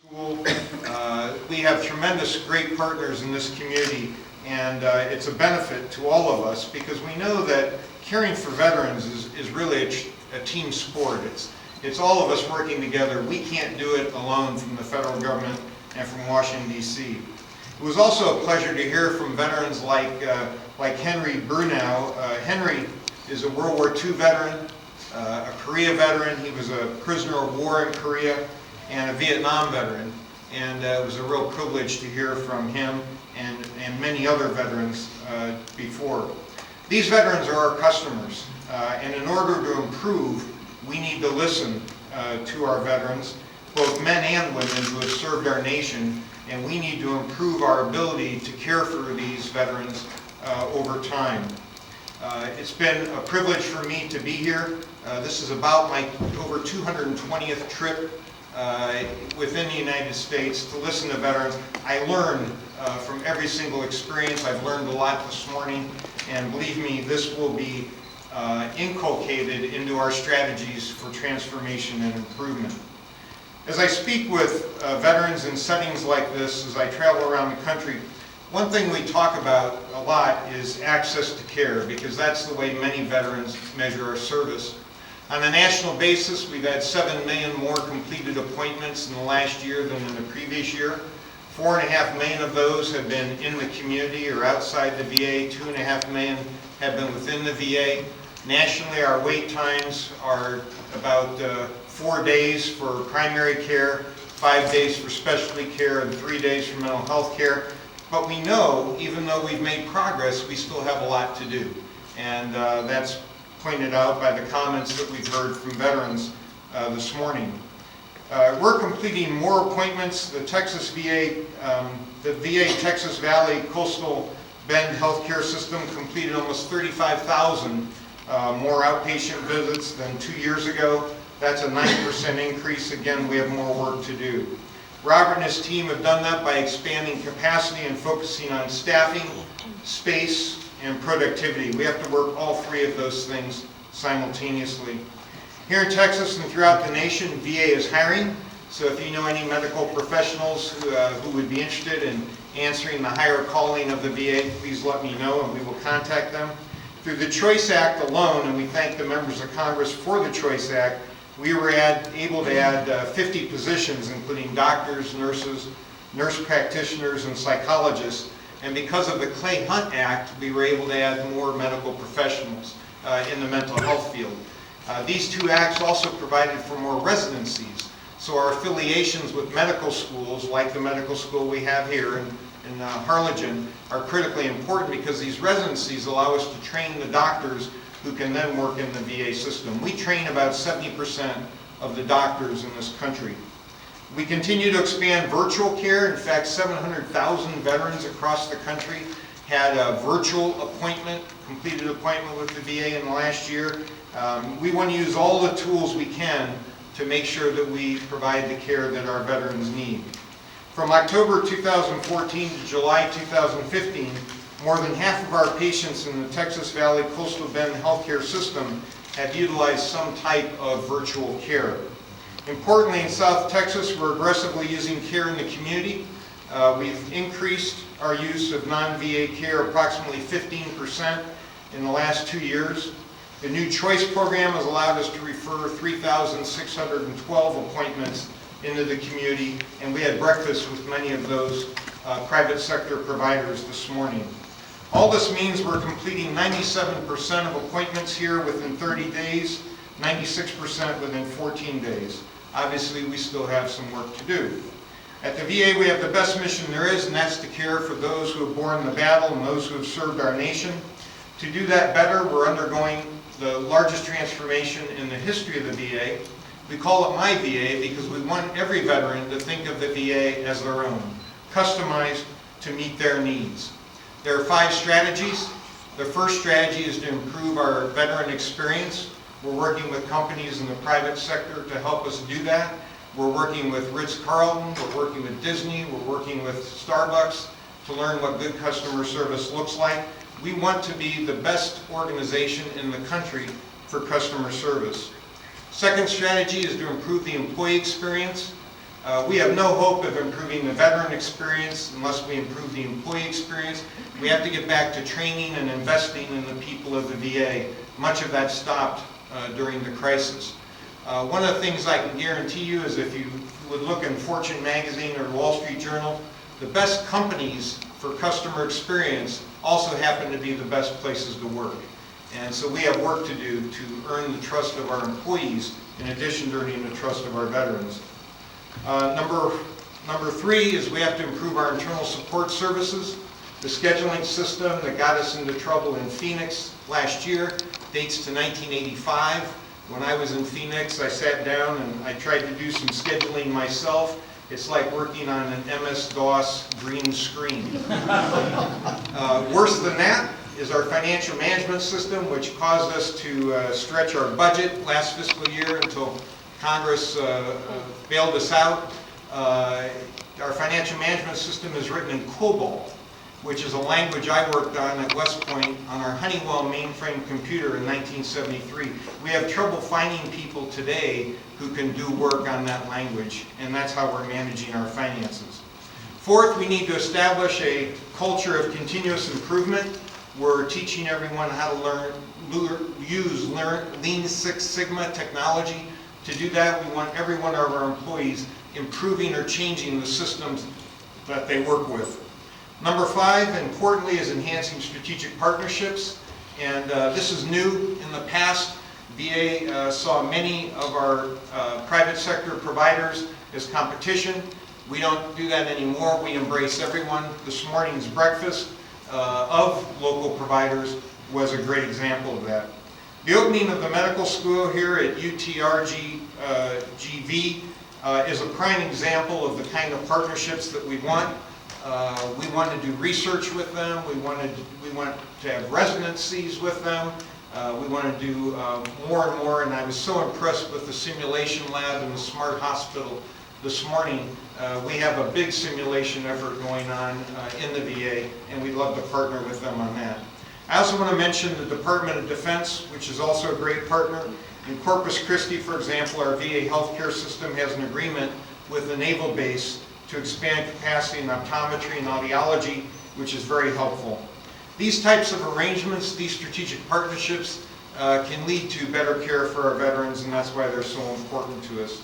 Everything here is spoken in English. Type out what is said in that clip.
School. We have tremendous great partners in this community, and it's a benefit to all of us because we know that caring for veterans is really a team sport. It's all of us working together. We can't do it alone from the federal government and from Washington, D.C. It was also a pleasure to hear from veterans like Henry Brunau. Henry is a World War II veteran, a Korea veteran. He was a prisoner of war in Korea and a Vietnam veteran. And it was a real privilege to hear from him and many other veterans before. These veterans are our customers, and in order to improve, we need to listen to our veterans, both men and women who have served our nation, and we need to improve our ability to care for these veterans over time. It's been a privilege for me to be here. This is about my over 220th trip within the United States to listen to veterans. I learn from every single experience. I've learned a lot this morning, and believe me, this will be inculcated into our strategies for transformation and improvement. As I speak with veterans in settings like this, as I travel around the country, one thing we talk about a lot is access to care, because that's the way many veterans measure our service. On a national basis, we've had 7 million more completed appointments in the last year than in the previous year. 4.5 million of those have been in the community or outside the VA. 2.5 million have been within the VA. Nationally, our wait times are about 4 days for primary care, 5 days for specialty care, and 3 days for mental health care. But we know, even though we've made progress, we still have a lot to do. And that's pointed out by the comments that we've heard from veterans this morning. We're completing more appointments. The Texas VA, the VA Texas Valley Coastal Bend Healthcare System completed almost 35,000 more outpatient visits than 2 years ago. That's a 9% increase. Again, we have more work to do. Robert and his team have done that by expanding capacity and focusing on staffing, space, and productivity. We have to work all three of those things simultaneously. Here in Texas and throughout the nation, VA is hiring. So if you know any medical professionals who would be interested in answering the higher calling of the VA, please let me know and we will contact them. Through the Choice Act alone, and we thank the members of Congress for the Choice Act, we were able to add 50 positions, including doctors, nurses, nurse practitioners, and psychologists. And because of the Clay Hunt Act, we were able to add more medical professionals in the mental health field. These two acts also provided for more residencies. So our affiliations with medical schools, like the medical school we have here in Harlingen, are critically important because these residencies allow us to train the doctors who can then work in the VA system. We train about 70% of the doctors in this country. We continue to expand virtual care. In fact, 700,000 veterans across the country had a virtual appointment, completed appointment with the VA in the last year. We want to use all the tools we can to make sure that we provide the care that our veterans need. From October 2014 to July 2015, more than half of our patients in the Texas Valley Coastal Bend healthcare system have utilized some type of virtual care. Importantly, in South Texas, we're aggressively using care in the community. We've increased our use of non-VA care approximately 15% in the last 2 years. The new Choice program has allowed us to refer 3,612 appointments into the community, and we had breakfast with many of those private sector providers this morning. All this means we're completing 97% of appointments here within 30 days, 96% within 14 days. Obviously, we still have some work to do. At the VA, we have the best mission there is, and that's to care for those who have borne the battle and those who have served our nation. To do that better, we're undergoing the largest transformation in the history of the VA. We call it My VA because we want every veteran to think of the VA as their own, customized to meet their needs. There are 5 strategies. The first strategy is to improve our veteran experience. We're working with companies in the private sector to help us do that. We're working with Ritz-Carlton, we're working with Disney, we're working with Starbucks to learn what good customer service looks like. We want to be the best organization in the country for customer service. Second strategy is to improve the employee experience. We have no hope of improving the veteran experience unless we improve the employee experience. We have to get back to training and investing in the people of the VA. Much of that stopped during the crisis. One of the things I can guarantee you is if you would look in Fortune magazine or Wall Street Journal, the best companies for customer experience also happen to be the best places to work. And so we have work to do to earn the trust of our employees in addition to earning the trust of our veterans. Number three is we have to improve our internal support services. The scheduling system that got us into trouble in Phoenix last year dates to 1985. When I was in Phoenix, I sat down and I tried to do some scheduling myself. It's like working on an MS-DOS green screen. Worse than that is our financial management system, which caused us to stretch our budget last fiscal year until Congress bailed us out. Our financial management system is written in COBOL, which is a language I worked on at West Point on our Honeywell mainframe computer in 1973. We have trouble finding people today who can do work on that language, and that's how we're managing our finances. Fourth, we need to establish a culture of continuous improvement. We're teaching everyone how to use Lean Six Sigma technology. To do that, we want every one of our employees improving or changing the systems that they work with. Number five, importantly, is enhancing strategic partnerships. And this is new. In the past, VA saw many of our private sector providers as competition. We don't do that anymore. We embrace everyone. This morning's breakfast of local providers was a great example of that. The opening of the medical school here at UT-RGV is a prime example of the kind of partnerships that we want. We want to do research with them. We want to have residencies with them. We want to do more and more. And I was so impressed with the simulation lab and the smart hospital this morning. We have a big simulation effort going on in the VA, and we'd love to partner with them on that. I also want to mention the Department of Defense, which is also a great partner. In Corpus Christi, for example, our VA healthcare system has an agreement with the Naval Base to expand capacity in optometry and audiology, which is very helpful. These types of arrangements, these strategic partnerships, can lead to better care for our veterans, and that's why they're so important to us.